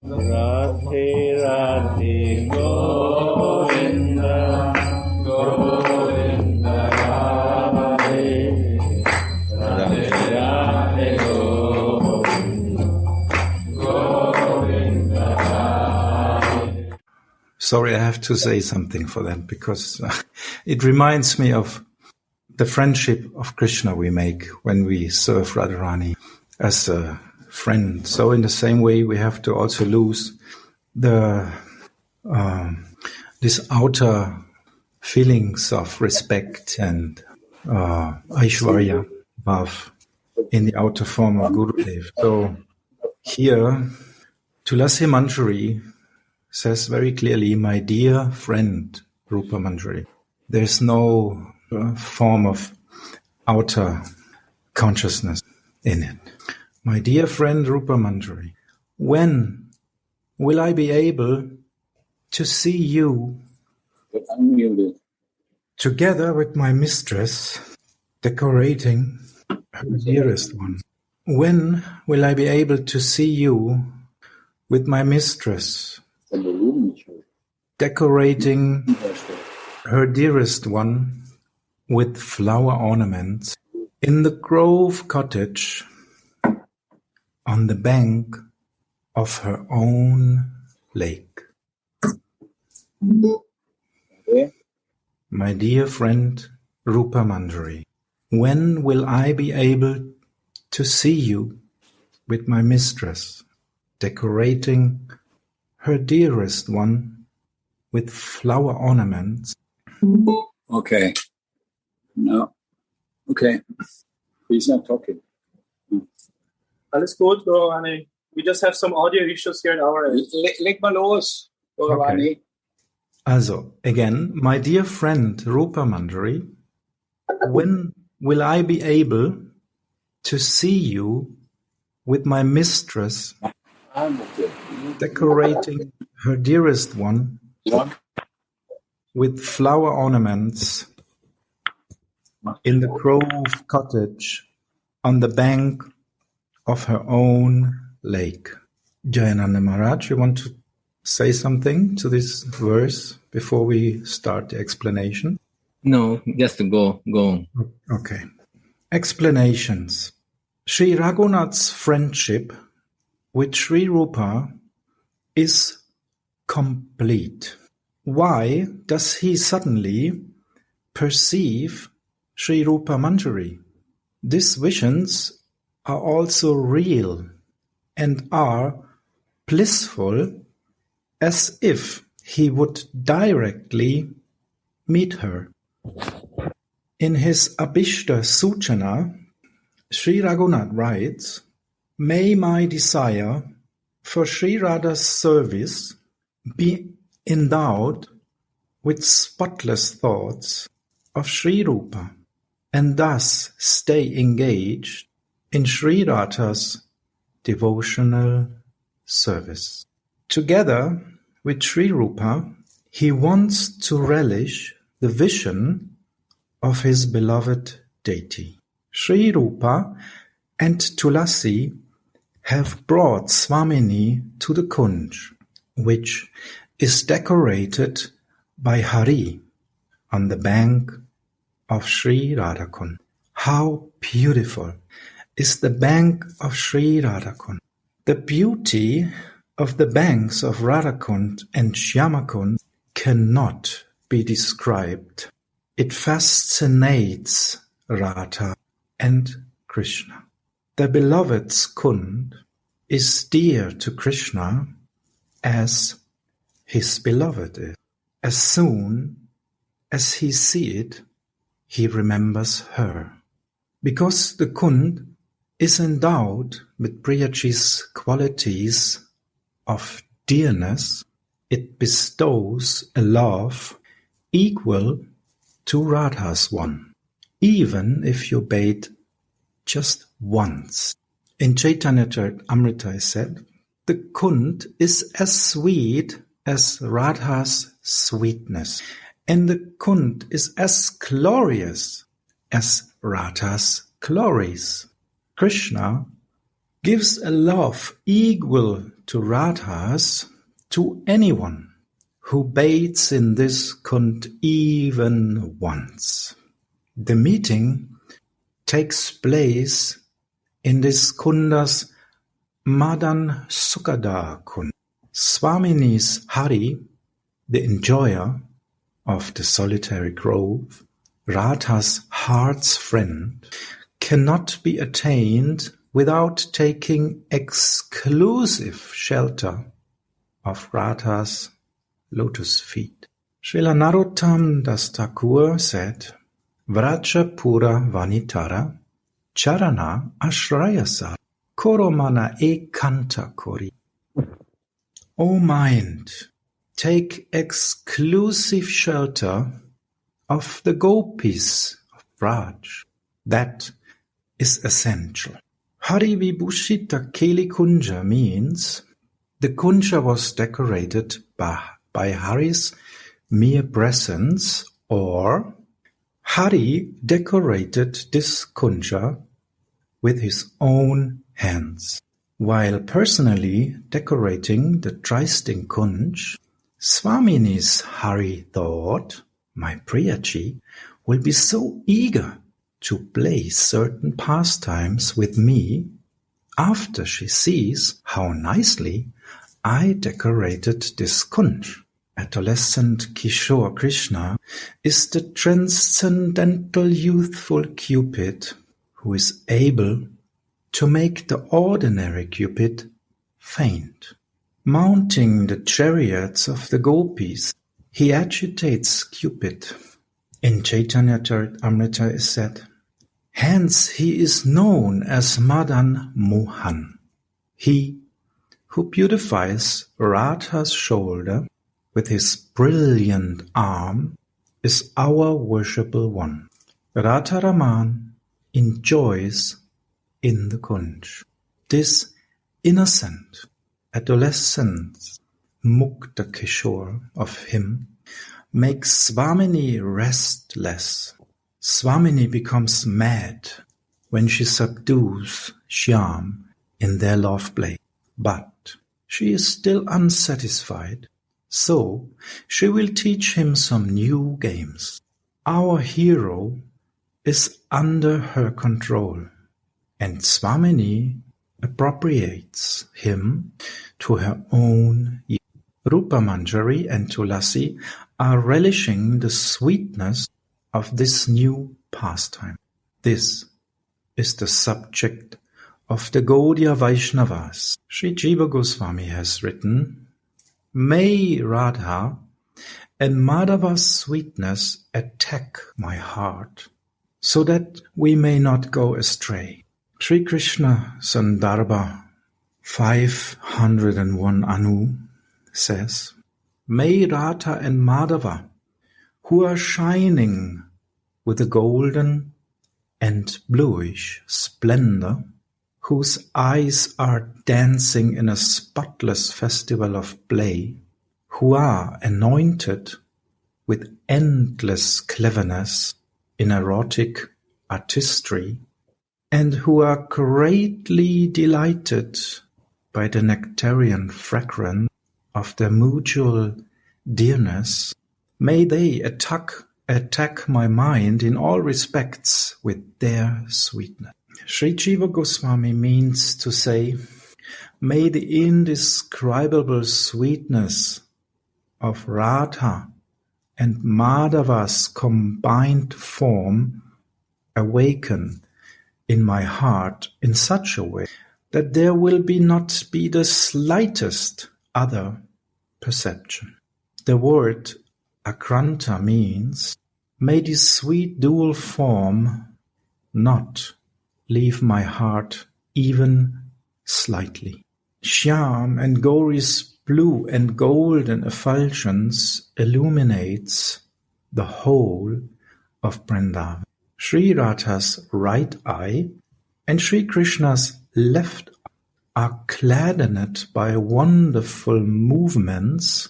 Radhe Radhe Govinda Govinda Radhe Radhe Radhe Govinda Govinda Radhe. Sorry, I have to say something for that because it reminds me of the friendship of Krishna we make when we serve Radharani as a friend. So in the same way, we have to also lose the this outer feelings of respect and Aishwarya Bhav in the outer form of Gurudev. So here, Tulasi Manjari says very clearly, my dear friend Rupa Manjari. There's no form of outer consciousness in it. My dear friend Rupa Manjari, when will I be able to see you together with my mistress decorating her dearest one? When will I be able to see you with my mistress decorating her dearest one with flower ornaments in the Grove cottage on the bank of her own lake? My dear friend Rupa Manjari, when will I be able to see you with my mistress decorating her dearest one with flower ornaments? Okay. No. Okay. He's not talking. Alles gut, Gaurani. We just have some audio issues here at our end. Leg mal los, Gaurani. Okay. Also, again, my dear friend Rupa Manjari, when will I be able to see you with my mistress decorating her dearest one with flower ornaments in the Grove cottage on the bank of her own lake? Jayananda Maharaj, you want to say something to this verse before we start the explanation? No, just go on. Okay. Explanations. Sri Raghunath's friendship with Sri Rupa is complete. Why does he suddenly perceive Sri Rupa Manjari? These visions are also real and are blissful, as if he would directly meet her. In his Abhishta Suchana, Sri Raghunath writes, may my desire for Sri Radha's service be endowed with spotless thoughts of Sri Rupa, and thus stay engaged in Sri Radha's devotional service. Together with Sri Rupa, he wants to relish the vision of his beloved deity. Sri Rupa and Tulasi have brought Swamini to the Kunj, which is decorated by Hari on the bank of Sri Radhakund. How beautiful is the bank of Sri Radhakund! The beauty of the banks of Radhakund and Shyamakund cannot be described. It fascinates Radha and Krishna. The beloved's Kund is dear to Krishna as his beloved is. As soon as he sees it, he remembers her. Because the Kund is endowed with Priyaji's qualities of dearness, it bestows a love equal to Radha's one, even if you bathe just once. In Chaitanya Charitamrita is said, the Kund is as sweet as Radha's sweetness, and the Kund is as glorious as Radha's glories. Krishna gives a love equal to Radhas, to anyone who bathes in this kund even once. The meeting takes place in this kunda's Madan Sukada Kund. Swamini's Hari, the enjoyer of the solitary grove, Radha's heart's friend, cannot be attained without taking exclusive shelter of Radha's lotus feet. Srila Narottam Das Thakur said, Vraja Pura Vanitara Charana Ashrayasa Koromana Ekanta Kori. O mind, take exclusive shelter of the gopis of Vraj. That is essential. Hari Vibhushita Keli Kunja means the kunja was decorated by Hari's mere presence, or Hari decorated this kunja with his own hands. While personally decorating the Tristing Kunj, Swamini's Hari thought, my Priyaji will be so eager to play certain pastimes with me after she sees how nicely I decorated this kunj. Adolescent Kishore Krishna is the transcendental youthful Cupid who is able to make the ordinary Cupid faint. Mounting the chariots of the gopis, he agitates Cupid. In Chaitanya Charitamrita is said, hence he is known as Madan Mohan. He who beautifies Radha's shoulder with his brilliant arm is our worshipable one. Radharaman enjoys in the kunj. This innocent adolescent Mukta Kishore of him makes Swamini restless. Swamini becomes mad when she subdues Shyam in their love play. But she is still unsatisfied, so she will teach him some new games. Our hero is under her control, and Swamini appropriates him to her own use. Rupa Manjari and Tulasi are relishing the sweetness of this new pastime. This is the subject of the Gaudiya Vaishnavas. Sri Jiva Goswami has written, May Radha and Madhava's sweetness attack my heart, so that we may not go astray. Sri Krishna Sandarbha 501 Anu says, May Radha and Madhava, who are shining with a golden and bluish splendor, whose eyes are dancing in a spotless festival of play, who are anointed with endless cleverness in erotic artistry, and who are greatly delighted by the nectarian fragrance of their mutual dearness, may they attack my mind in all respects with their sweetness. Sri Jiva Goswami means to say, may the indescribable sweetness of Radha and Madhava's combined form awaken in my heart in such a way that there will not be the slightest other perception. The word Akranta means, may this sweet dual form not leave my heart even slightly. Shyam and Gauri's blue and golden effulgence illuminates the whole of Vrindavan. Sri Radha's right eye and Sri Krishna's left eye are gladdened by wonderful movements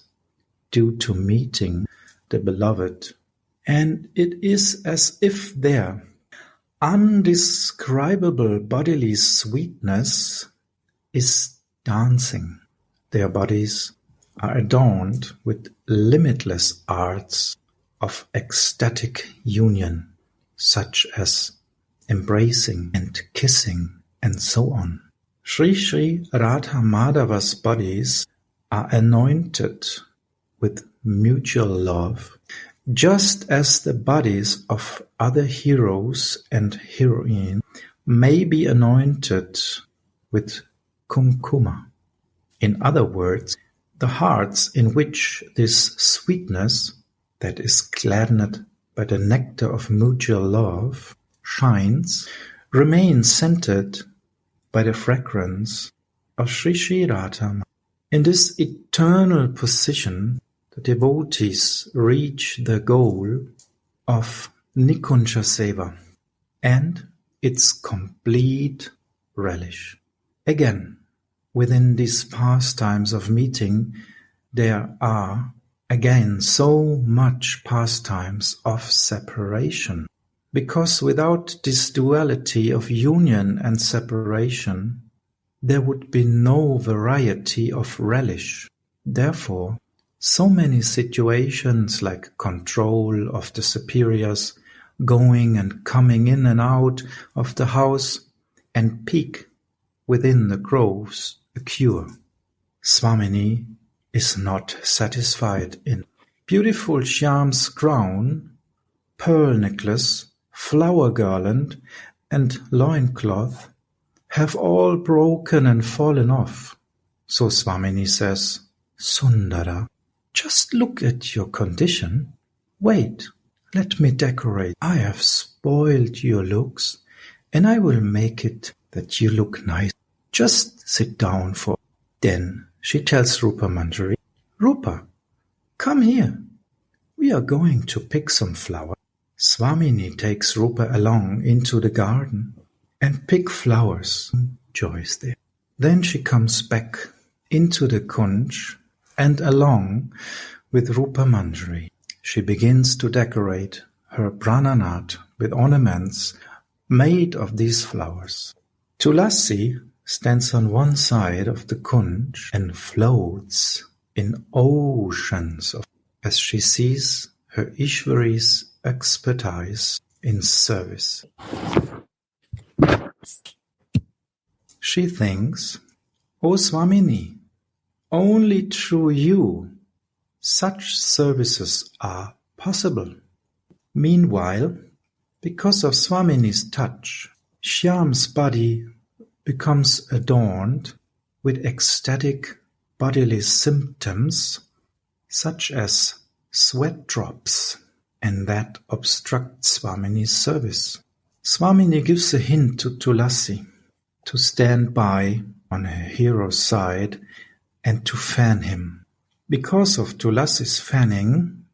due to meeting the beloved, and it is as if their undescribable bodily sweetness is dancing Their bodies are adorned with limitless arts of ecstatic union, such as embracing and kissing, and so on. Sri Sri Radha Madhava's bodies are anointed with mutual love, just as the bodies of other heroes and heroines may be anointed with kumkuma. In other words, the hearts in which this sweetness, that is gladdened by the nectar of mutual love, shines, remain scented by the fragrance of Sri Sri Radha. In this eternal position, the devotees reach the goal of Nikunja Seva and its complete relish. Again, within these pastimes of meeting, there are again so much pastimes of separation. Because without this duality of union and separation, there would be no variety of relish. Therefore, so many situations like control of the superiors, going and coming in and out of the house, and peak within the groves occur. Swamini is not satisfied in beautiful Shyam's crown, pearl necklace, flower garland, and loincloth have all broken and fallen off. So Swamini says, Sundara, just look at your condition. Wait, let me decorate. I have spoiled your looks, and I will make it that you look nice. Just sit down for. Then she tells Rupa Manjari, Rupa, come here. We are going to pick some flowers. Swamini takes Rupa along into the garden and pick flowers. Joys there. Then she comes back into the kunj and along with Rupa Manjari. She begins to decorate her prananat with ornaments made of these flowers. Tulasi stands on one side of the kunj and floats in oceans of as she sees her Ishwari's expertise in service. She thinks, O Swamini, only through you such services are possible. Meanwhile, because of Swamini's touch, Shyam's body becomes adorned with ecstatic bodily symptoms such as sweat drops, and that obstructs Swamini's service. Swamini gives a hint to Tulasi to stand by on her hero's side and to fan him. Because of Tulasi's fanning,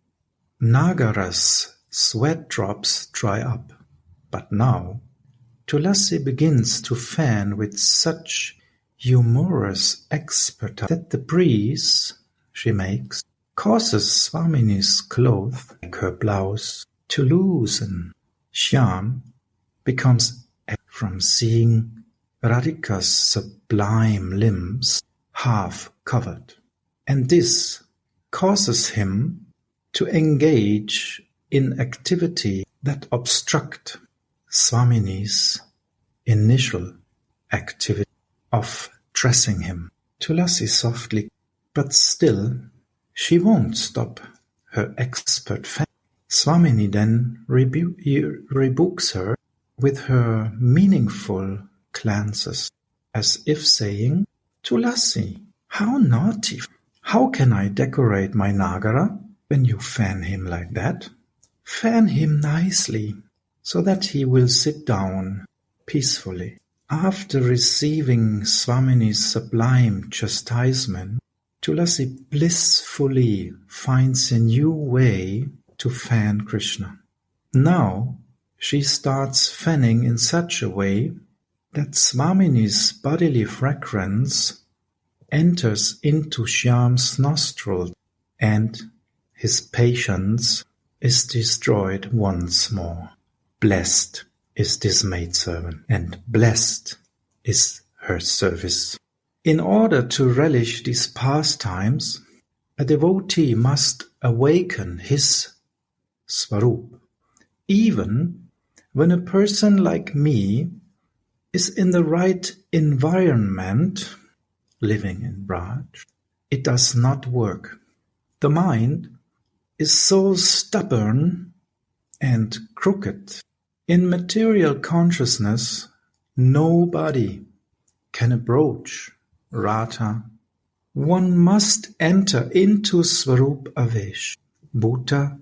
Nagara's sweat drops dry up. But now, Tulasi begins to fan with such humorous expertise that the breeze she makes causes Swamini's clothes, like her blouse, to loosen. Shyam becomes from seeing Radhika's sublime limbs half covered, and this causes him to engage in activity that obstruct Swamini's initial activity of dressing him. Tulasi softly, but still she won't stop her expert fan. Swamini then rebukes her with her meaningful glances, as if saying, Tulasi, how naughty! How can I decorate my Nagara when you fan him like that? Fan him nicely, so that he will sit down peacefully. After receiving Swamini's sublime chastisement, Tulasi blissfully finds a new way to fan Krishna. Now she starts fanning in such a way that Swamini's bodily fragrance enters into Shyam's nostrils, and his patience is destroyed once more. Blessed is this maidservant, and blessed is her service. In order to relish these pastimes, a devotee must awaken his Svarup. Even when a person like me is in the right environment, living in Braj, it does not work. The mind is so stubborn and crooked. In material consciousness, nobody can approach Radha. One must enter into Svarup Avesh, Bhuta,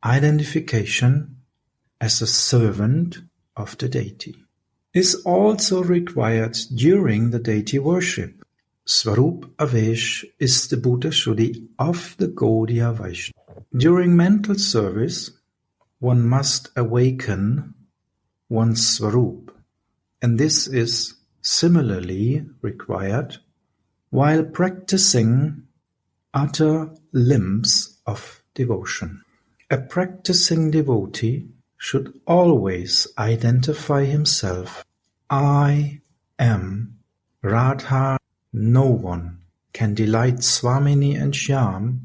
identification as a servant of the deity, is also required during the deity worship. Svarup Avesh is the Bhuta Shuddhi of the Gaudiya Vaishnava. During mental service, one must awaken one's Svarup, and this is similarly required while practicing other limbs of devotion. A practicing devotee should always identify himself. I am Radha. No one can delight Swamini and Shyam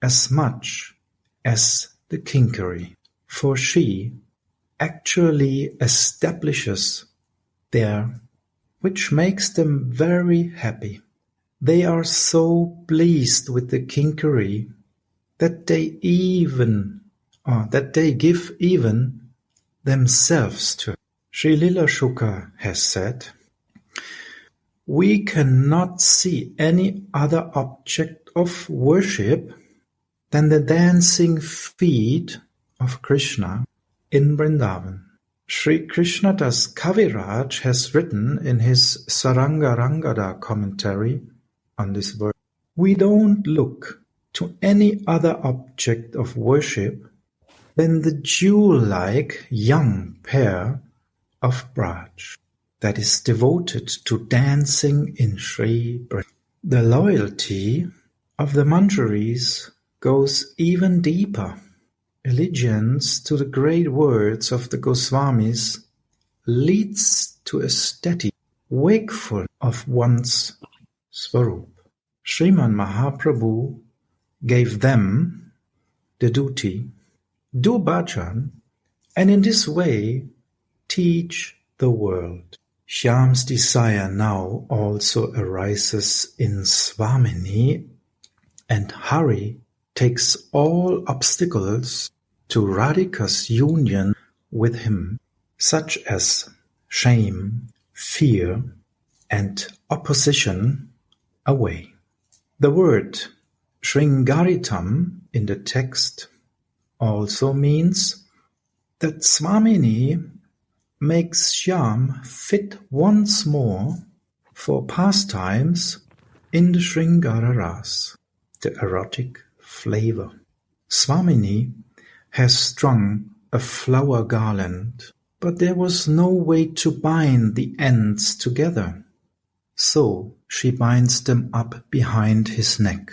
as much as the Kinkari, for she actually establishes there, which makes them very happy. They are so pleased with the Kinkari that they give even themselves to her. Sri Lila Shuka has said, "We cannot see any other object of worship than the dancing feet of Krishna in Vrindavan." Sri Krishnadas Kaviraj has written in his Sarangarangada commentary on this verse, "We don't look to any other object of worship than the jewel-like young pair of Braj that is devoted to dancing in Sri Braj." The loyalty of the Manjaris goes even deeper. Allegiance to the great words of the Goswamis leads to a steady wakeful of one's Svarup. Sriman Mahaprabhu gave them the duty, do bhajan, and in this way teach the world. Shyam's desire now also arises in Swamini, and Hari takes all obstacles to Radhika's union with him, such as shame, fear, and opposition, away. The word Shringaritam in the text also means that Swamini makes Shyam fit once more for pastimes in the Shringara Ras, the erotic flavor. Swamini has strung a flower garland, but there was no way to bind the ends together. So she binds them up behind his neck.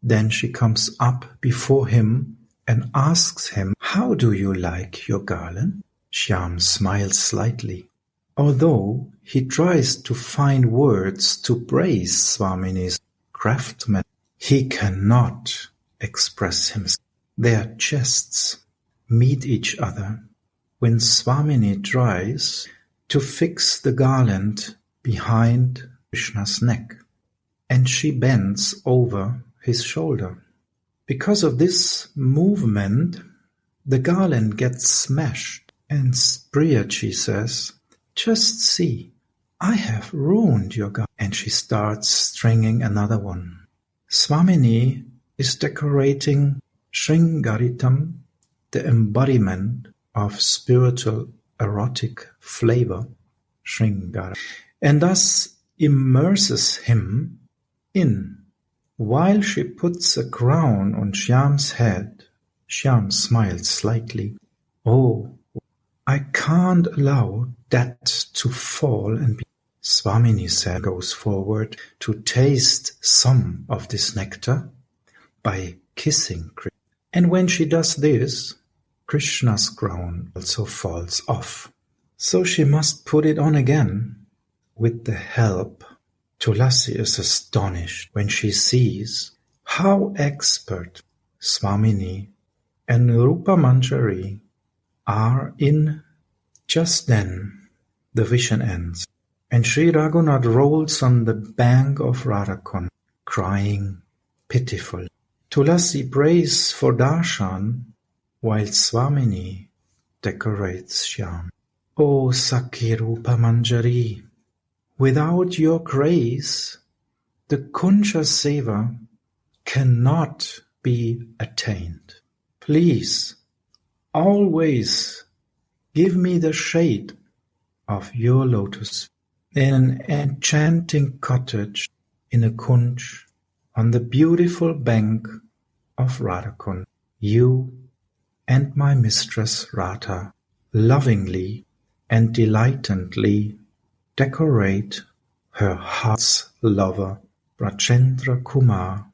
Then she comes up before him and asks him, "How do you like your garland?" Shyam smiles slightly, although he tries to find words to praise Swamini's craftsmanship. He cannot express himself. Their chests meet each other when Swamini tries to fix the garland behind Krishna's neck, and she bends over his shoulder. Because of this movement, the garland gets smashed, and Priyaji says, "Just see, I have ruined your garland," and she starts stringing another one. Swamini is decorating Shringaritam, the embodiment of spiritual erotic flavor, Shringara, and thus immerses him in. While she puts a crown on Shyam's head, Shyam smiles slightly. "Oh, I can't allow that to fall and be." Swamini goes forward to taste some of this nectar by kissing Krishna. And when she does this, Krishna's crown also falls off. So she must put it on again with the help Tulasi is astonished when she sees how expert Swamini and Rupa Manjari are in. Just then the vision ends, and Sri Raghunath rolls on the bank of Radhakund, crying pitiful. Tulasi prays for darshan, while Swamini decorates Shyam. O Sakhi Rupa Manjari, without your grace, the Kunja Seva cannot be attained. Please, always give me the shade of your lotus in an enchanting cottage in a kunj on the beautiful bank of Radhakund. You and my mistress Radha lovingly and delightantly decorate her heart's lover Rajendra Kumar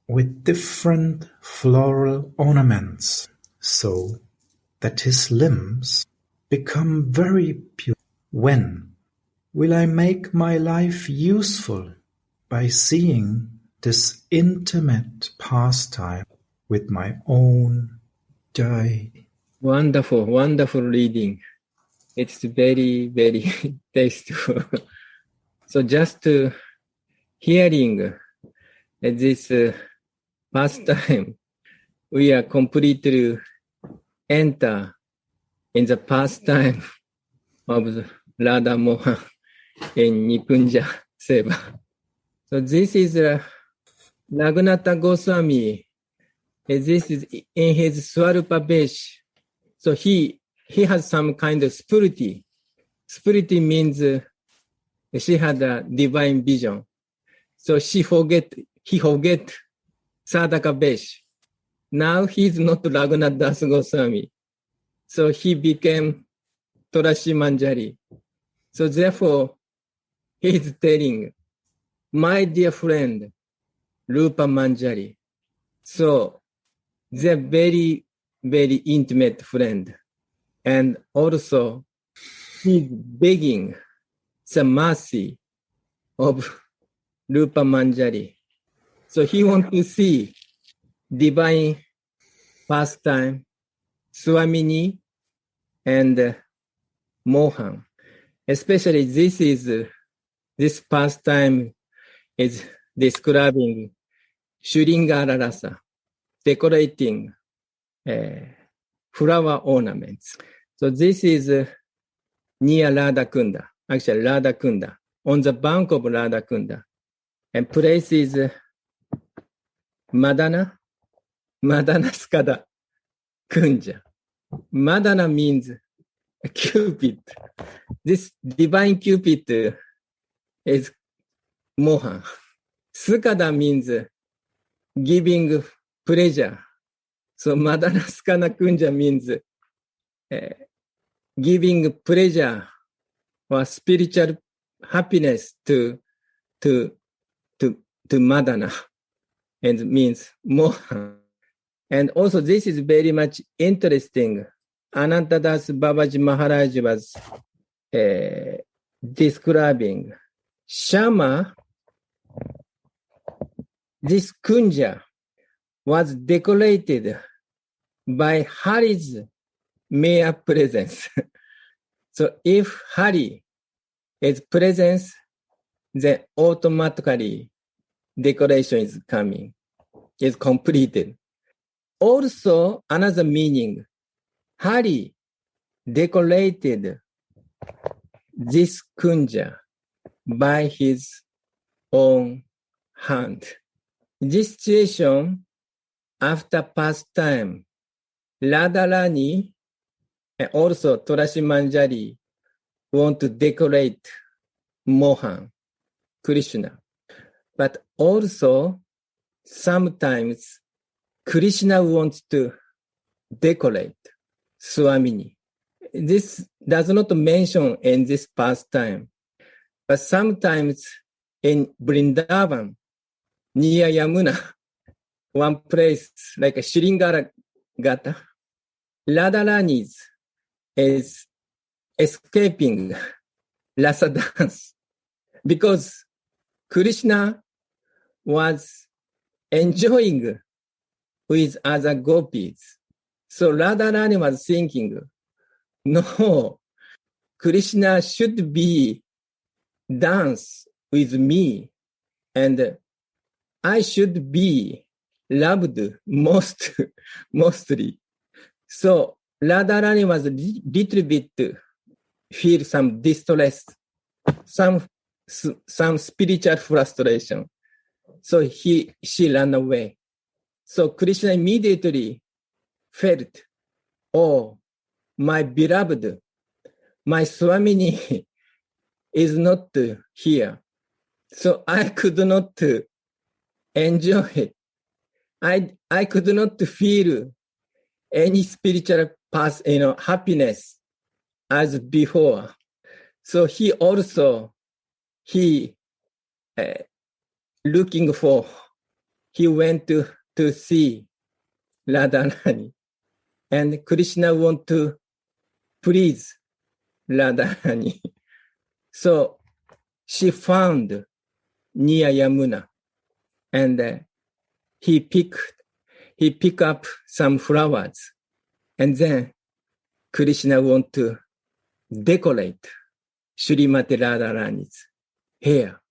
with different floral ornaments, so that his limbs become very pure. When will I make my life useful by seeing this intimate pastime with my own eye? Wonderful, wonderful reading. It's very, very tasteful. So just hearing this pastime, we are completely enter in the pastime of Radha Mohan in Nikunja Seva. So this is Raghunatha Goswami. This is in his Swarupa Vesh. So he has some kind of spirity. Spirity means she had a divine vision. So he forget Sadhaka Vesh. Now he's not Raghunath Das Goswami. So he became Tulasi Manjari. So therefore, he is telling, my dear friend, Rupa Manjari. So they're very, very intimate friend. And also, he's begging the mercy of Rupa Manjari. So he wants to see divine pastime, Swamini and Mohan. Especially this pastime is describing Shringara Rasa, decorating flower ornaments. So this is near Radhakunda, actually Radhakunda, on the bank of Radhakunda. And place is Madana Skada Kunja. Madana means Cupid. This divine Cupid is Mohan. Skada means giving pleasure. So Madana Skada Kunja means giving pleasure or spiritual happiness to Madana, and means Mohan. And also this is very much interesting. Anantadas Babaji Maharaj was describing Shama, this kunja was decorated by Hari's mere presence. So if Hari is present, then automatically decoration is coming, is completed. Also, another meaning, Hari decorated this kunja by his own hand. This situation, after pastime, Radharani and also Tulasi Manjari want to decorate Mohan, Krishna. But also, sometimes Krishna wants to decorate Swamini. This does not mention in this pastime, but sometimes in Vrindavan, near Yamuna, one place like a Shringara Gata, Radharani is escaping Rasa dance because Krishna was enjoying with other gopis. So Radharani was thinking, no, Krishna should be dance with me and I should be loved mostly. So Radharani was little bit feel some distress, some spiritual frustration. So she ran away. So Krishna immediately felt, oh, my beloved, my Swamini is not here. So I could not enjoy it. I could not feel any spiritual happiness as before. So he looking for, he went to see Radharani. And Krishna want to please Radharani. So she found near Yamuna and he pick up some flowers and then Krishna want to decorate Srimati Radharani's hair.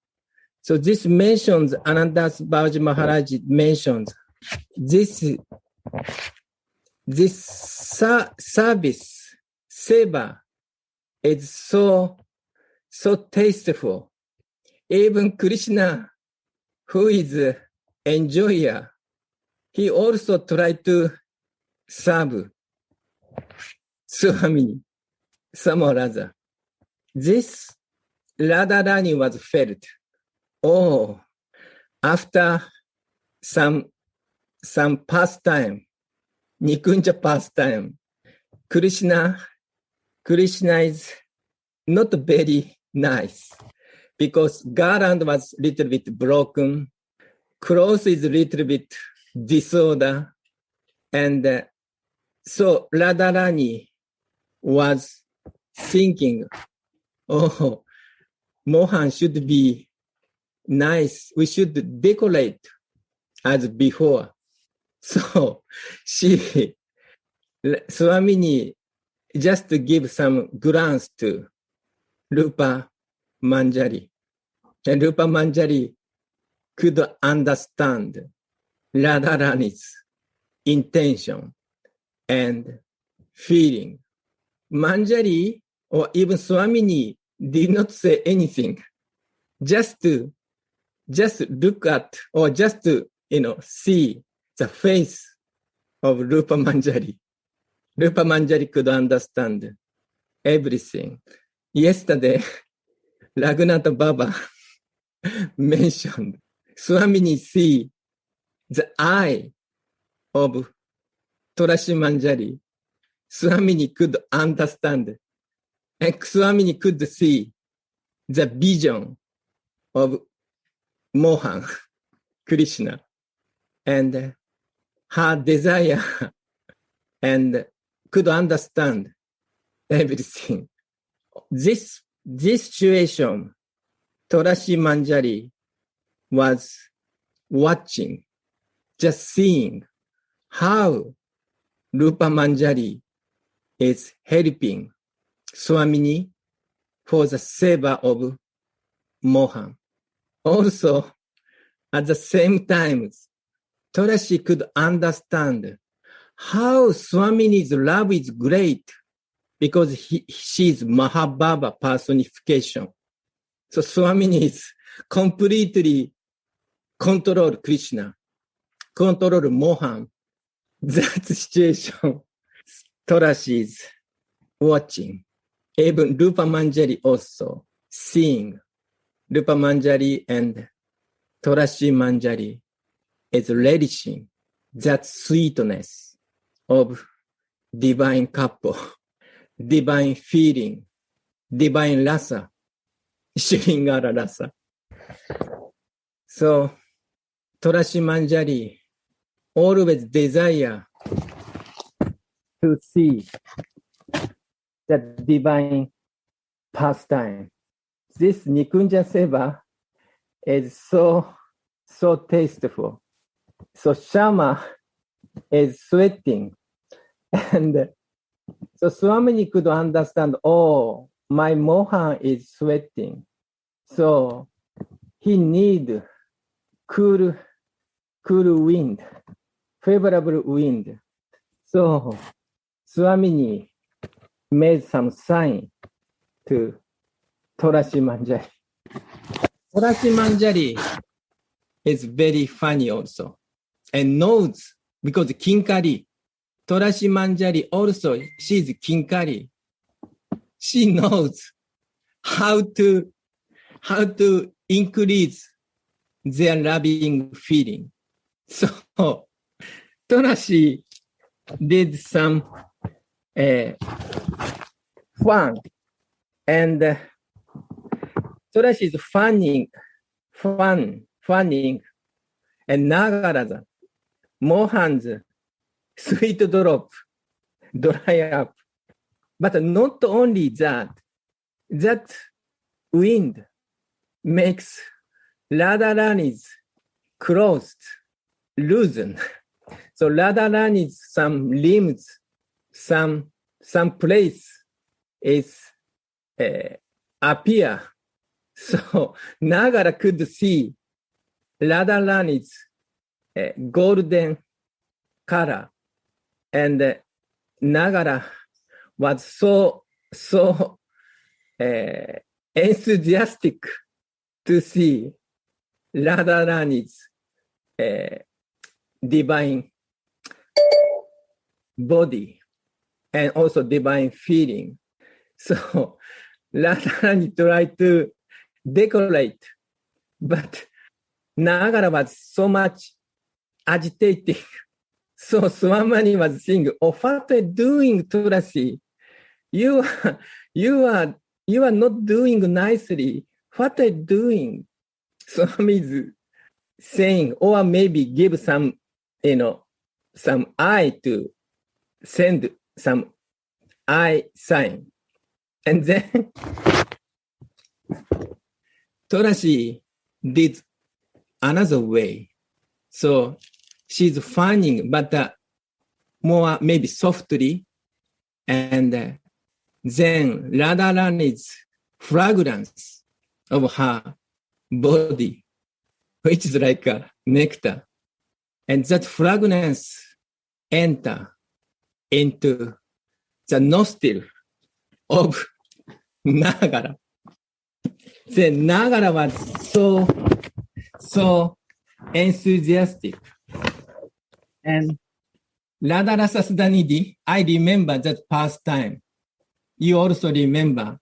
So this mentions, Anandas Babaji Maharaj mentions, this service, seva, is so tasteful. Even Krishna, who is enjoyer, he also tried to serve Swamini, some or other. This Radharani was felt, oh, after some pastime, Nikunja pastime, Krishna is not very nice because garland was little bit broken, clothes is a little bit disorder, and so Radharani was thinking, oh, Mohan should be nice. We should decorate as before. So Swamini just give some glance to Rupa Manjari. And Rupa Manjari could understand Radharani's intention and feeling. Manjari or even Swamini did not say anything. Just look at or just to, see the face of Rupa Manjari. Rupa Manjari could understand everything. Yesterday, Raghunath Baba mentioned Swamini see the eye of Tulasi Manjari. Swamini could understand and Swamini could see the vision of Mohan, Krishna, and her desire and could understand everything. This situation, Tulasi Manjari was watching, just seeing how Rupa Manjari is helping Swamini for the seva of Mohan. Also, at the same time, Tulasi could understand how Swamini's love is great because she's Mahabhava personification. So Swamini is completely control Krishna, control Mohan. That situation, Tulasi is watching. Even Rupa Manjari also seeing. Rupa Manjari and Tulasi Manjari is relishing that sweetness of divine couple, divine feeling, divine rasa, Shringara rasa. So, Tulasi Manjari always desire to see that divine pastime. This Nikunja Seva is so tasteful. So Shama is sweating. And so Swamini could understand, oh, my Mohan is sweating. So he need cool wind, favorable wind. So Swamini made some sign to Torashimanjali. Torashimanjali is very funny also, and knows, because Kinkari, Torashimanjali also, she's Kinkari. She knows how to increase their loving feeling. So Torashi did some fun, and Torashi is fanning, and Nagara's Mohan's sweet drop dry up. But not only that wind makes Radharani's clothes loosen. So Radharani's some limbs, some place is appear. So Nagara could see Radharani's golden color, and Nagara was so enthusiastic to see Radharani's divine body and also divine feeling. So Radharani tried to decorate, but Nagara was so much agitating. So Swamini was saying, "Oh, what are you doing, Tulasi? You are not doing nicely. What are you doing?" Swami is saying, or maybe give some eye to send some eye sign. And then Torashi did another way. So she's fanning, but more maybe softly. And then Radharani's fragrance of her body, which is like a nectar. And that fragrance enter into the nostril of Nagara. Then Nagara was so enthusiastic. And Radharasa Sudanidhi, I remember that past time. You also remember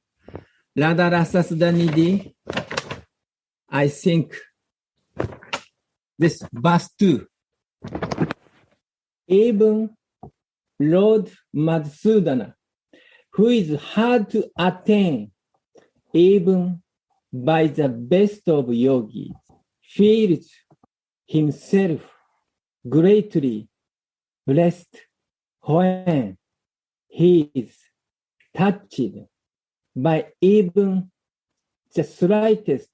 Radharasa Sudanidhi, I think this verse 2. Even Lord Madhusudana, who is hard to attain even by the best of yogis, feels himself greatly blessed when he is touched by even the slightest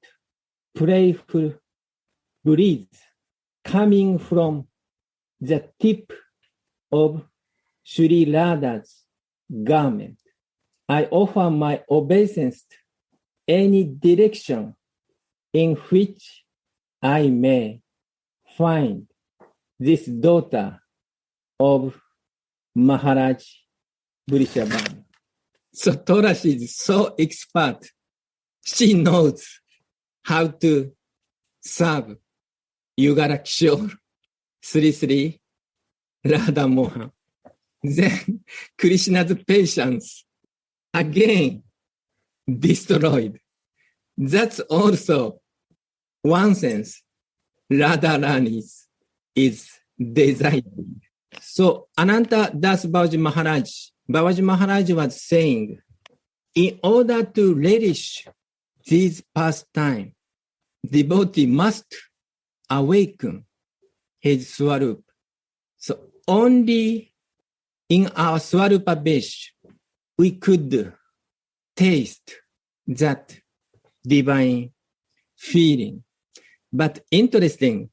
playful breeze coming from the tip of Sri Radha's garment. I offer my obeisance to any direction in which I may find this daughter of Maharaj Vrishabhana. So Torashi is so expert. She knows how to serve Yugara Kishore, Sri Sri Radha Mohan. Then Krishna's patience again destroyed. That's also one sense Radharani's is desiring. So Ananta Das Babaji Maharaj was saying, in order to relish these pastime, devotee must awaken his Swarup. So only in our Swarupa Besh, we could taste that divine feeling. But interesting,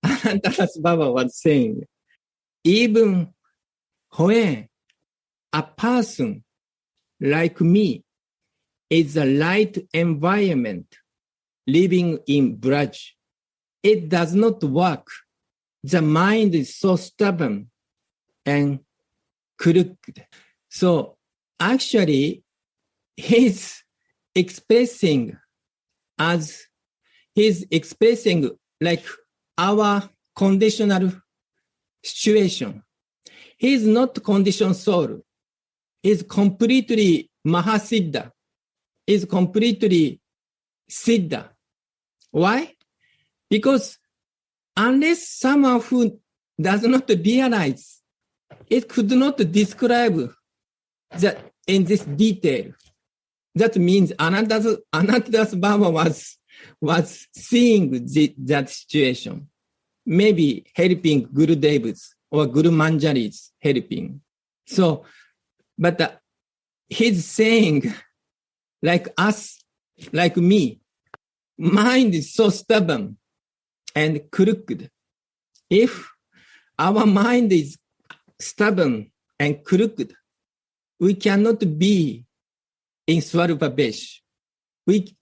Anantadas Baba was saying, even when a person like me is the right environment, living in Braj, it does not work. The mind is so stubborn and crooked. So actually, he's expressing like our conditional situation. He is not conditioned soul. He is completely Mahasiddha. He is completely Siddha. Why? Because unless someone who does not realize, it could not describe that in this detail. That means Anantadas Baba was seeing that situation. Maybe helping Gurudevas or Kusumanjali's helping. So, but he's saying, like us, like me, mind is so stubborn and crooked. If our mind is stubborn and crooked, we cannot be in Swarupa-Besh. We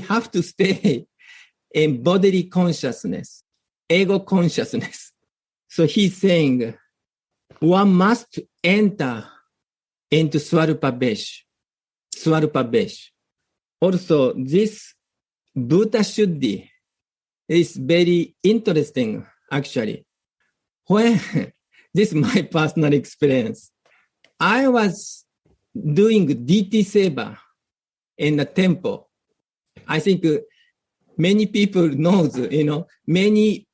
have to stay in bodily consciousness, ego consciousness. So he's saying one must enter into Swarupa-Besh. Also, this Bhuta Shuddhi is very interesting, actually. When, this is my personal experience. I was doing DT Seva in the temple. I think many people knows, many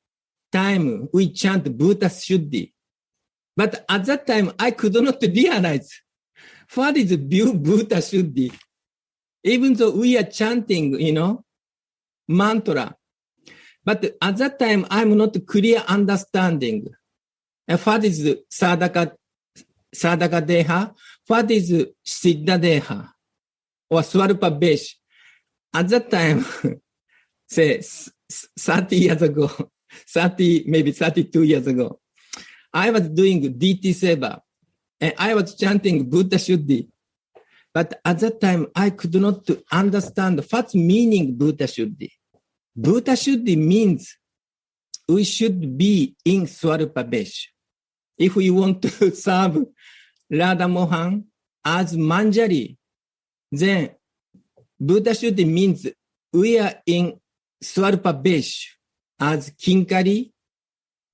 times we chant Bhuta Shuddhi. But at that time, I could not realize what is Bhuta Shuddhi. Even though we are chanting, mantra. But at that time, I'm not clear understanding. And what is Sadhaka Deha? What is Siddha Deha? Or Swarupa-Besh? At that time, say 30 years ago, maybe 32 years ago, I was doing DT Seva and I was chanting Bhuta Shuddhi. But at that time, I could not understand what's meaning Bhuta Shuddhi. Bhuta Shuddhi means we should be in Swarupa-Besh. If we want to serve Radha Mohan as Manjari, then Bhuta Shuddhi means we are in Swarupa-Besh as Kinkari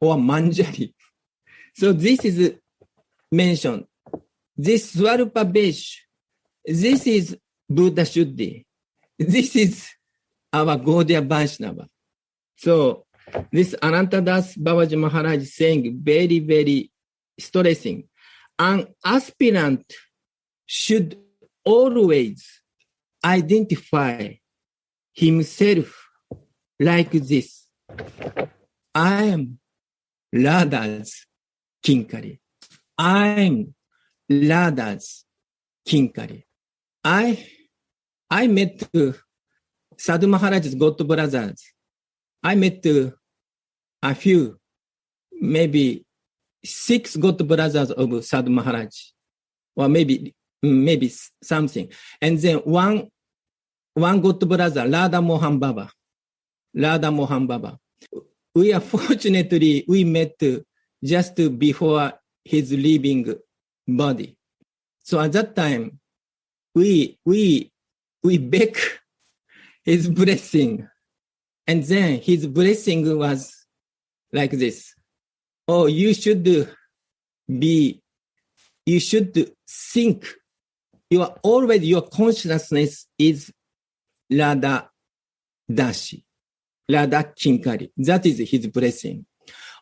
or Manjari. So this is mentioned. This Swarupa-Besh, this is Bhuta Shuddhi. This is our Gaudiya Vaishnava. So this Anantadas Babaji Maharaj is saying very, very stressing. An aspirant should always identify himself like this. I am Radha's Kinkari. I'm Radha's Kinkari. I met Sadhu Maharaj's God brothers. I met a few, maybe 6 God brothers of Sadhu Maharaj, or maybe something. And then one God brother, Radha Mohan Baba. We are fortunately, we met just before his leaving body. So at that time, we beg his blessing. And then his blessing was like this. Oh, you should think, your consciousness is Radha Dashi, Radha Kinkari. That is his blessing.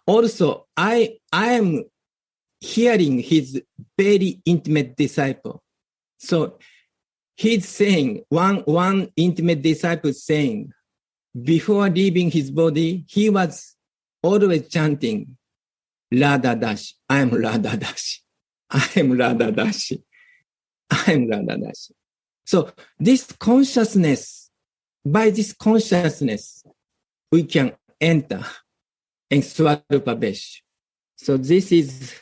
Also, I am hearing his very intimate disciple. So he's saying, one intimate disciple saying, before leaving his body, he was always chanting, Radha Dashi, I am Radha Dashi, I am Radha Dashi, I am Radha Dashi. So this consciousness by this consciousness, we can enter in Swarupa Vesh. So this is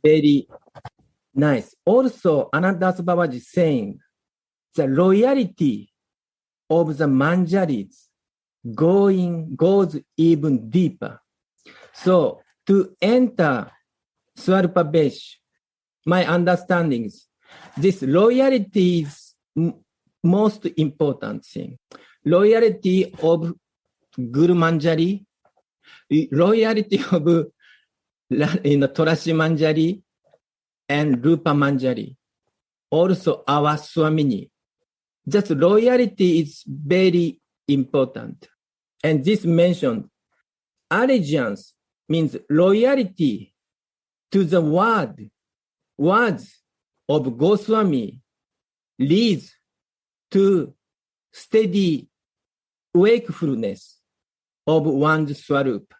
very nice. Also, Anandas Babaji is saying the loyalty of the Manjaris goes even deeper. So to enter Swarupa Vesh, my understanding is this loyalty is most important thing. Loyalty of Guru Manjari, loyalty of Torashi Manjari and Rupa Manjari, also our Swamini. Just loyalty is very important. And this mentioned allegiance means loyalty to the words of Goswami leads to steady wakefulness of one's Swarup.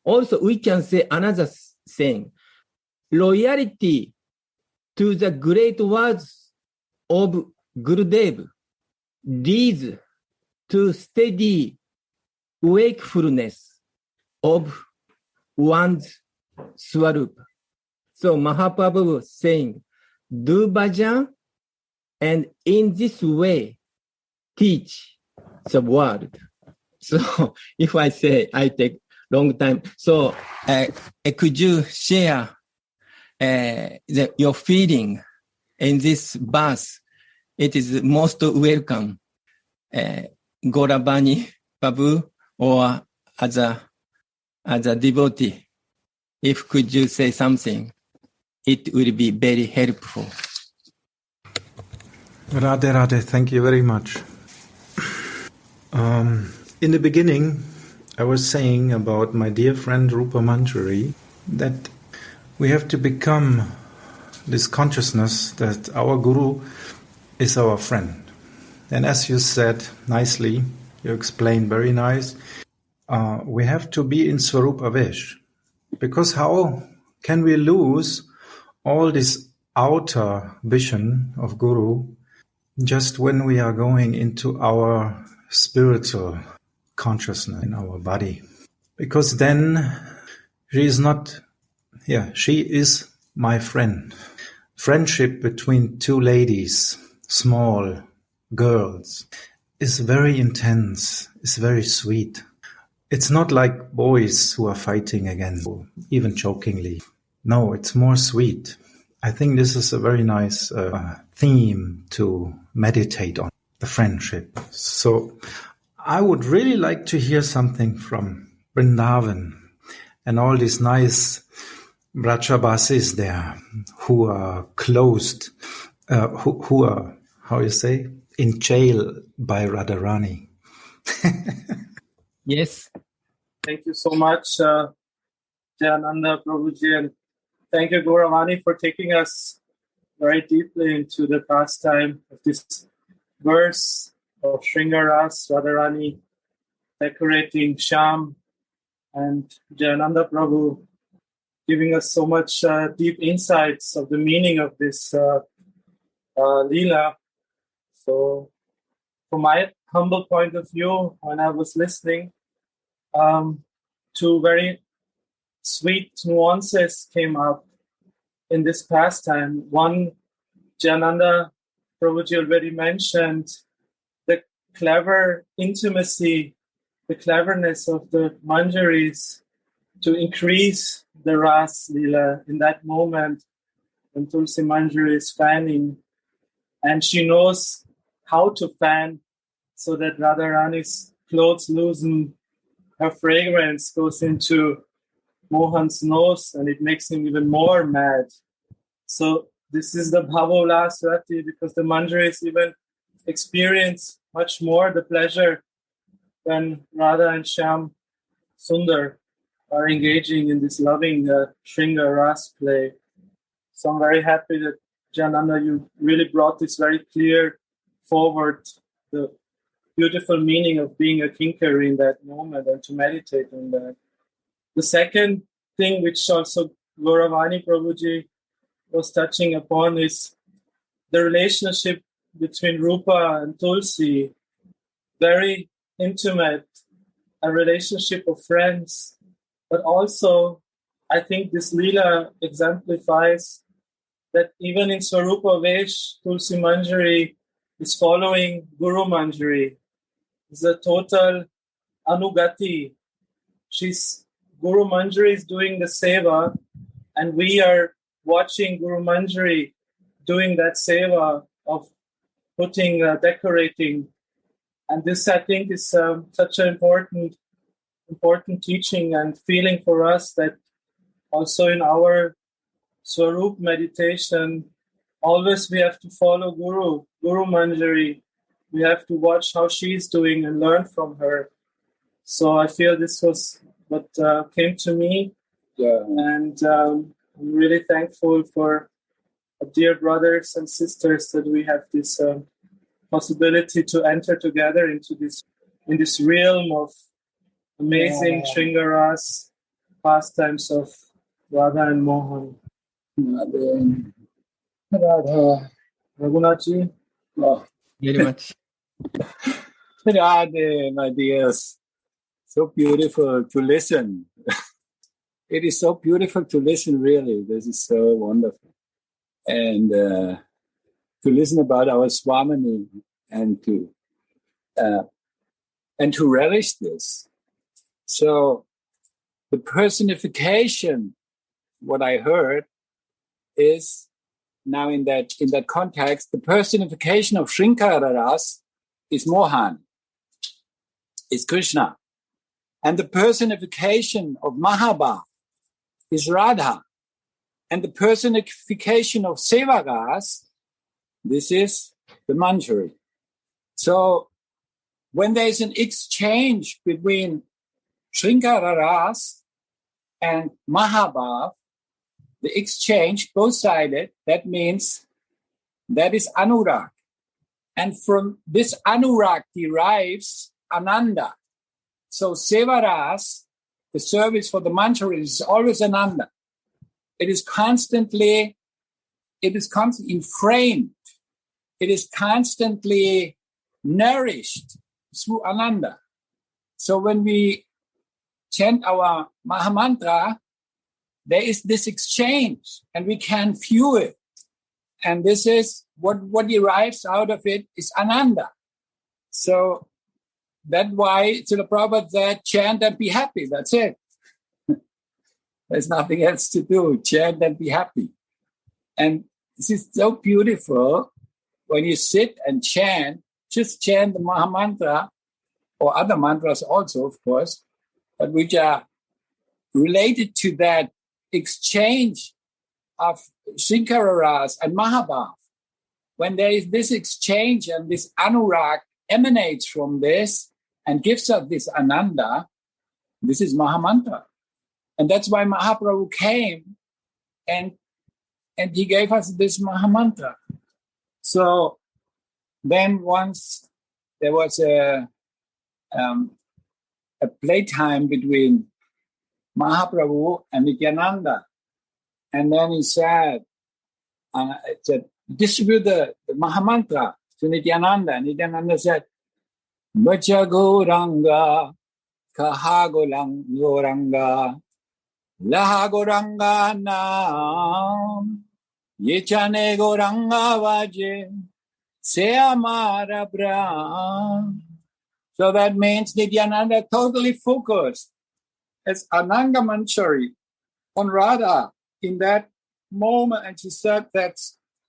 Also, we can say another thing. Loyalty to the great words of Gurudev leads to steady wakefulness of one's Swarup. So Mahaprabhu was saying, do bhajan and in this way teach the world. So if I say I take long time, so could you share your feeling in this verse? It is most welcome. Gauravani Babu or as a devotee, if could you say something, it will be very helpful. Radhe Radhe, thank you very much. In the beginning, I was saying about my dear friend Rupa Manjari that we have to become this consciousness that our Guru is our friend. And as you said nicely, you explained very nice, we have to be in Swarupa Vesh. Because how can we lose all this outer vision of Guru just when we are going into our spiritual consciousness in our body? Because then she is my friend. Friendship between two ladies, small girls, is very intense, is very sweet. It's not like boys who are fighting again, even jokingly. No, it's more sweet. I think this is a very nice theme to meditate on, the friendship. So I would really like to hear something from Vrindavan and all these nice Brajabasis there who are closed, who are, how you say, in jail by Radharani. Yes. Thank you so much, Jayananda Prabhuji, and thank you, Gauravani, for taking us very deeply into the pastime of this verse of Shringaras, Radharani decorating Sham, and Jayananda Prabhu giving us so much deep insights of the meaning of this Leela. So, from my humble point of view, when I was listening, two very sweet nuances came up in this pastime. One, Jayananda Prabhuji already mentioned the clever intimacy, the cleverness of the Manjaris to increase the Ras Leela in that moment when Tulsi Manjari is fanning. And she knows how to fan so that Radharani's clothes loosen, her fragrance goes into Mohan's nose and it makes him even more mad. So this is the Bhavolas Rati, because the Manjaris even experience much more the pleasure when Radha and Shyam Sundar are engaging in this loving Shringa Ras play. So I'm very happy that, Jayananda, you really brought this very clear forward, the beautiful meaning of being a kinkari in that moment and to meditate on that. The second thing which also Gauravani Prabhuji was touching upon is the relationship between Rupa and Tulsi. very intimate, a relationship of friends. But also, I think this Leela exemplifies that even in Swarupa Vesh, Kusumanjali is following Guru Manjari. It's a total anugati. Guru Manjari is doing the seva, and we are watching Guru Manjari doing that seva of putting, decorating. And this, I think, is such an important teaching and feeling for us, that also in our Swarup meditation, always we have to follow Guru Manjari. We have to watch how she's doing and learn from her. So I feel this was what came to me. Yeah. And I'm really thankful for dear brothers and sisters that we have this possibility to enter together in this realm of amazing Shringaras, pastimes of Radha and Mohan. Radha. Raghunathji? Oh, Very much. Radha, my dears. So beautiful to listen. It is so beautiful to listen, really. This is so wonderful. And to listen about our Swamini and to relish this. So the personification, what I heard, is now in that context, the personification of Shrinkararas is Mohan, is Krishna. And the personification of Mahabhav is Radha. And the personification of Sevagas, this is the Manjari. So when there's an exchange between Shrinkararas and Mahabhav, the exchange, both-sided, that means that is Anurag. And from this Anurag derives Ananda. So Sevaras, the service for the Manjari, is always Ananda. It is constantly inframed. It is constantly nourished through Ananda. So when we chant our Mahamantra, there is this exchange and we can feel it. And this is what derives out of it is Ananda. So that's why Srila Prabhupada said, chant and be happy. That's it. There's nothing else to do. Chant and be happy. And this is so beautiful when you sit and chant, just chant the Mahamantra or other mantras also, of course, but which are related to that exchange of Shinkararas and Mahabhav. When there is this exchange and this Anurag emanates from this and gives us this Ananda, this is Mahamantra. And that's why Mahaprabhu came and he gave us this Mahamantra. So then once there was a playtime between Mahaprabhu and Nityananda. And then he said, distribute the Mahamantra to Nityananda. And Nityananda said, Vacha Goranga, Kaha Goranga, Laha Goranga Nam, Yechane Goranga Vaje, Se Amara Brahm. So that means Nityananda totally focused as Ananga Manjari on Radha in that moment. And she said that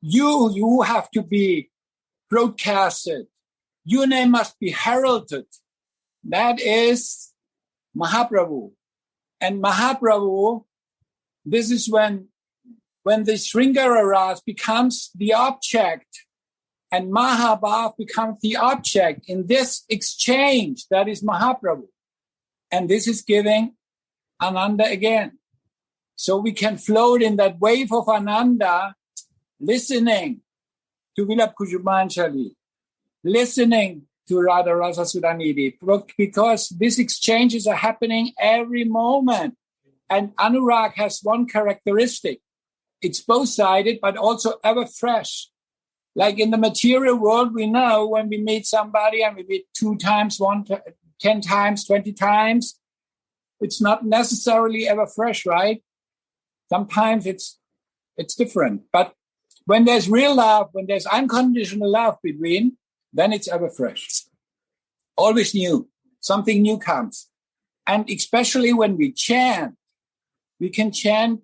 you have to be broadcasted. Your name must be heralded. That is Mahaprabhu. And Mahaprabhu, this is when the Sringararas becomes the object and Mahabhav becomes the object in this exchange. That is Mahaprabhu. And this is giving Ananda again. So we can float in that wave of Ananda, listening to Vilapa Kusumanjali, listening to Radha Rasa Sudhanidhi, because these exchanges are happening every moment. And Anurag has one characteristic. It's both-sided, but also ever fresh. Like in the material world, we know when we meet somebody and we meet 2 times, 10 times, 20 times, it's not necessarily ever fresh, right? Sometimes it's different. But when there's real love, when there's unconditional love between, then it's ever fresh. Always new. Something new comes. And especially when we chant, we can chant,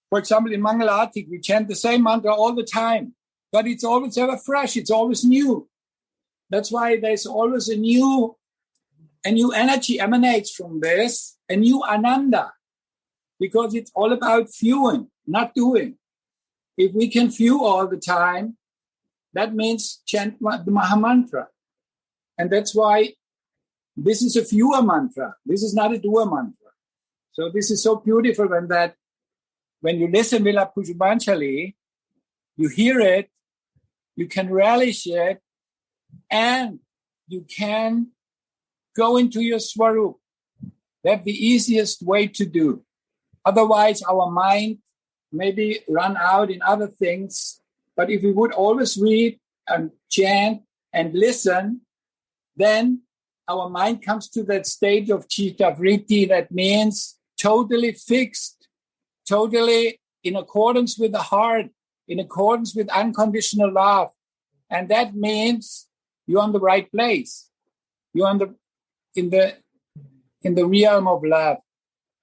for example, in Mangalatik, we chant the same mantra all the time. But it's always ever fresh. It's always new. That's why there's always a new energy emanates from this, a new ananda, because it's all about viewing, not doing. If we can view all the time, that means chant the Mahamantra. And that's why this is a viewer mantra. This is not a doer mantra. So this is so beautiful when you listen Vilapa Kusumanjali, you hear it, you can relish it, and you can go into your Swarup. That's the easiest way to do. Otherwise, our mind maybe run out in other things. But if we would always read and chant and listen, then our mind comes to that state of chitta vritti, that means totally fixed, totally in accordance with the heart, in accordance with unconditional love. And that means you're on the right place. You're in the realm of love.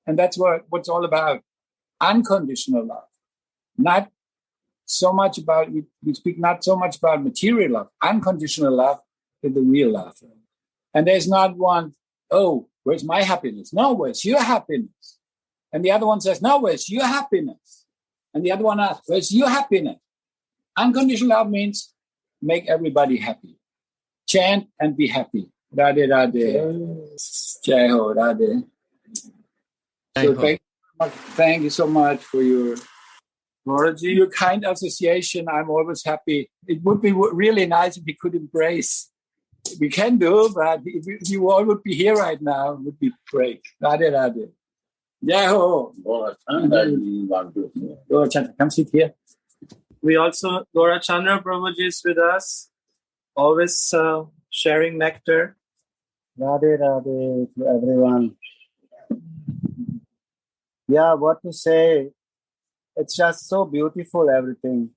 And that's what's all about. Unconditional love. Not so much about, we speak not so much about material love. Unconditional love is the real love. And there's not one, oh, where's my happiness? No, where's your happiness? And the other one says, no, where's your happiness? And the other one asks, where's your happiness? Unconditional love means make everybody happy. Chant and be happy. Radhe Radhe. Jai Ho Radhe. So thank you so much for your kind association. I'm always happy. It would be really nice if we could embrace. We can do, but if you all would be here right now, it would be great. Radhe Radhe. Jai Ho. Come sit here. We also, Gora Chandra Prabhuji is with us, always sharing nectar. Radhe Radhe to everyone. Yeah, what to say? It's just so beautiful, everything.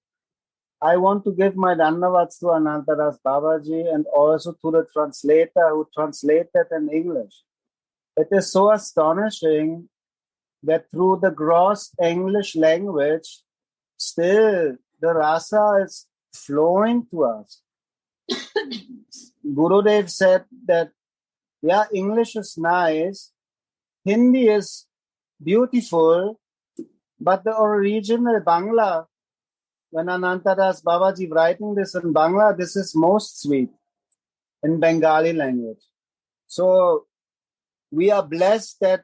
I want to give my dhanavats to Anantadas Babaji and also to the translator who translated in English. It is so astonishing that through the gross English language, still the rasa is flowing to us. Gurudev said that, yeah, English is nice, Hindi is beautiful, but the original Bangla, when Anantadas Babaji writing this in Bangla, this is most sweet in Bengali language. So we are blessed that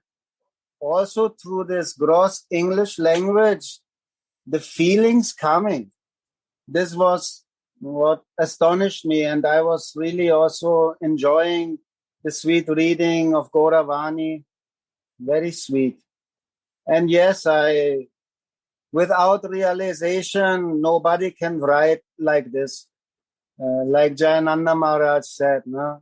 also through this gross English language, the feelings coming. This was what astonished me, and I was really also enjoying the sweet reading of Gauravani. Very sweet. And yes, without realization, nobody can write like this. Like Jayananda Maharaj said, no?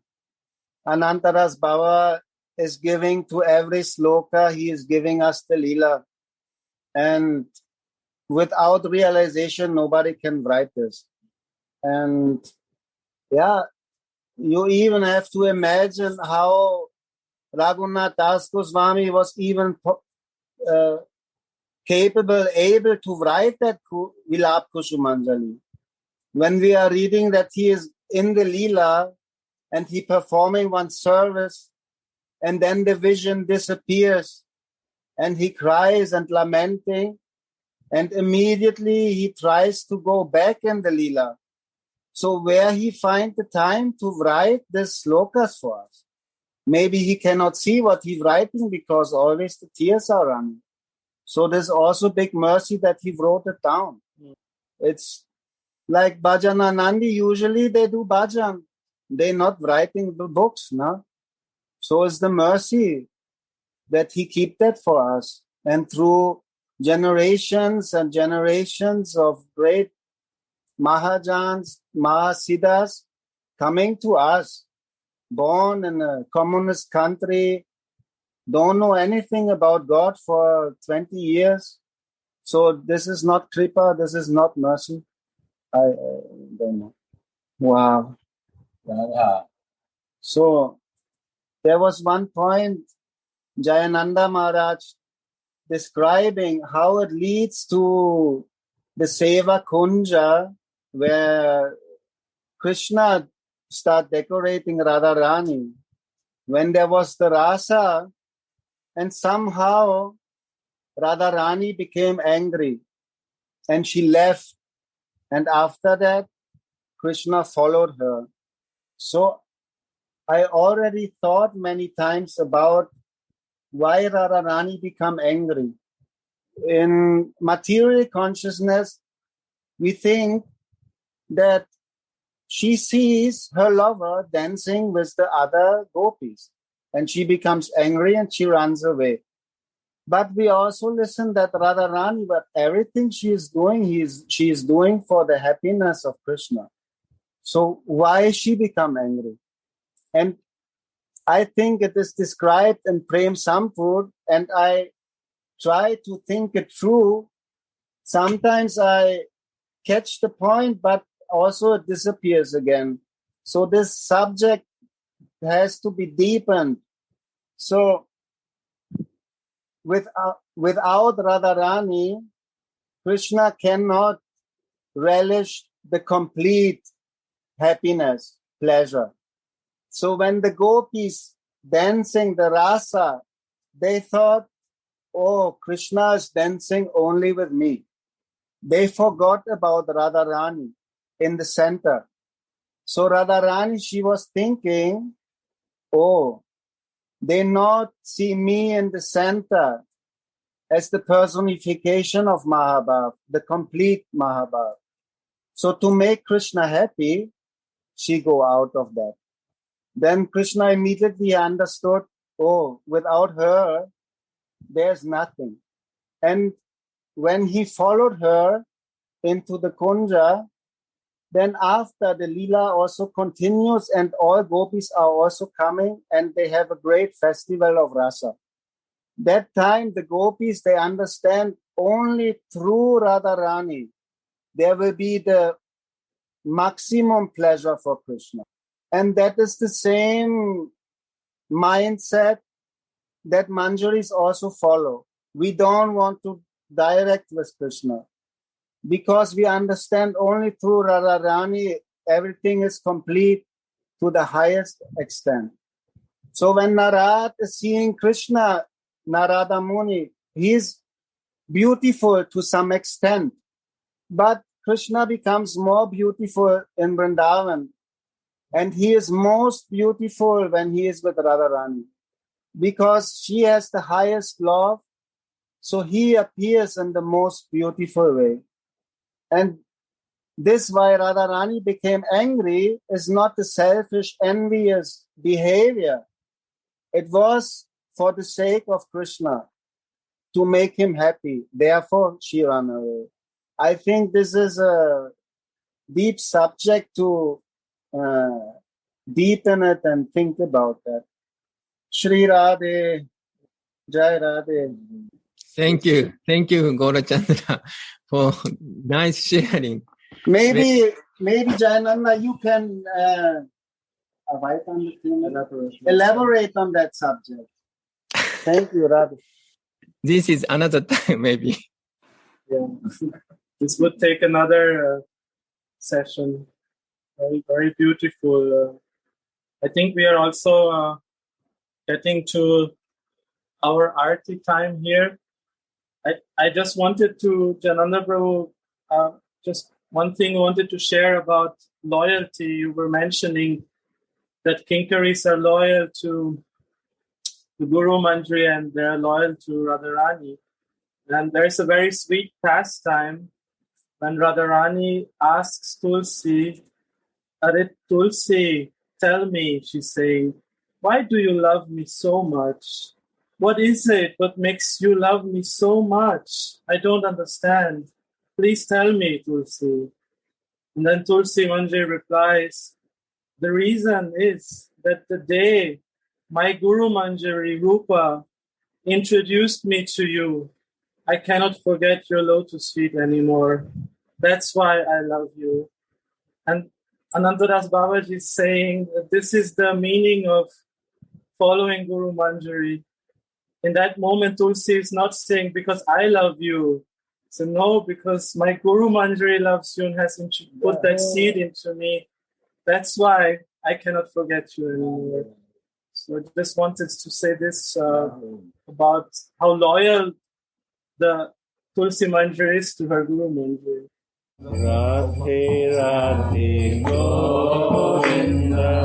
Anantadas Baba is giving to every sloka, he is giving us the lila. And without realization, nobody can write this. And yeah, you even have to imagine how Raghunath Das Goswami was even able to write that Vilapa Kusumanjali. When we are reading that he is in the Leela and he performing one service and then the vision disappears and he cries and lamenting and immediately he tries to go back in the Leela. So where he find the time to write these slokas for us? Maybe he cannot see what he's writing because always the tears are running. So there's also big mercy that he wrote it down. It's like Bhajana Nandi, usually they do bhajan. They're not writing the books, no? So it's the mercy that he keep that for us. And through generations and generations of great Mahajans, Mahasiddhas coming to us, born in a communist country, don't know anything about God for 20 years. So this is not kripa, this is not mercy. I don't know. Wow. So there was one point, Jayananda Maharaj describing how it leads to the Seva Kunja, where Krishna start decorating Radharani. When there was the rasa, and somehow Radharani became angry and she left. And after that, Krishna followed her. So I already thought many times about why Radharani become angry. In material consciousness, we think that she sees her lover dancing with the other gopis and she becomes angry and she runs away. But we also listen that Radharani, but everything she is doing, she is doing for the happiness of Krishna. So why she become angry? And I think it is described in Prem Sampur, and I try to think it through. Sometimes I catch the point, but also it disappears again. So this subject has to be deepened. So without Radharani, Krishna cannot relish the complete happiness, pleasure. So when the gopis dancing the rasa, they thought, oh, Krishna is dancing only with me. They forgot about Radharani in the center. So Radharani, she was thinking, oh, they not see me in the center as the personification of Mahabhav, the complete Mahabhav. So to make Krishna happy, she go out of that. Then Krishna immediately understood, oh, without her, there's nothing. And when he followed her into the Kunja, then after the Leela also continues and all gopis are also coming and they have a great festival of rasa. That time the gopis, they understand only through Radharani there will be the maximum pleasure for Krishna. And that is the same mindset that Manjaris also follow. We don't want to direct with Krishna because we understand only through Radharani everything is complete to the highest extent. So when Narad is seeing Krishna, Narada Muni, he is beautiful to some extent, but Krishna becomes more beautiful in Vrindavan, and he is most beautiful when he is with Radharani because she has the highest love, so he appears in the most beautiful way. And this why Radharani became angry is not the selfish, envious behavior. It was for the sake of Krishna, to make him happy. Therefore, she ran away. I think this is a deep subject to deepen it and think about that. Shri Radhe, Jai Radhe. Thank you, Gaurachandra, for nice sharing. Maybe Jayananda, you can elaborate on that subject. Thank you, Radhe. This is another time, maybe. Yeah, this would take another session. Very, very beautiful. I think we are also getting to our arti time here. I just wanted to, Jananda Prabhu, just one thing I wanted to share about loyalty. You were mentioning that Kinkaris are loyal to the Guru Mandri and they're loyal to Radharani. And there's a very sweet pastime when Radharani asks Tulsi, Arit Tulsi, tell me, she's saying, why do you love me so much? What is it? What makes you love me so much? I don't understand. Please tell me, Tulsi. And then Tulsi Manjari replies, the reason is that the day my Guru Manjari Rupa introduced me to you, I cannot forget your lotus feet anymore. That's why I love you. And Anantadas Babaji is saying that this is the meaning of following Guru Manjari. In that moment, Tulsi is not saying, because I love you. So no, because my Guru Manjari loves you and has put that seed into me. That's why I cannot forget you anymore. So I just wanted to say this about how loyal the Tulsi Manjari is to her Guru Manjari. Radhe Radhe Govinda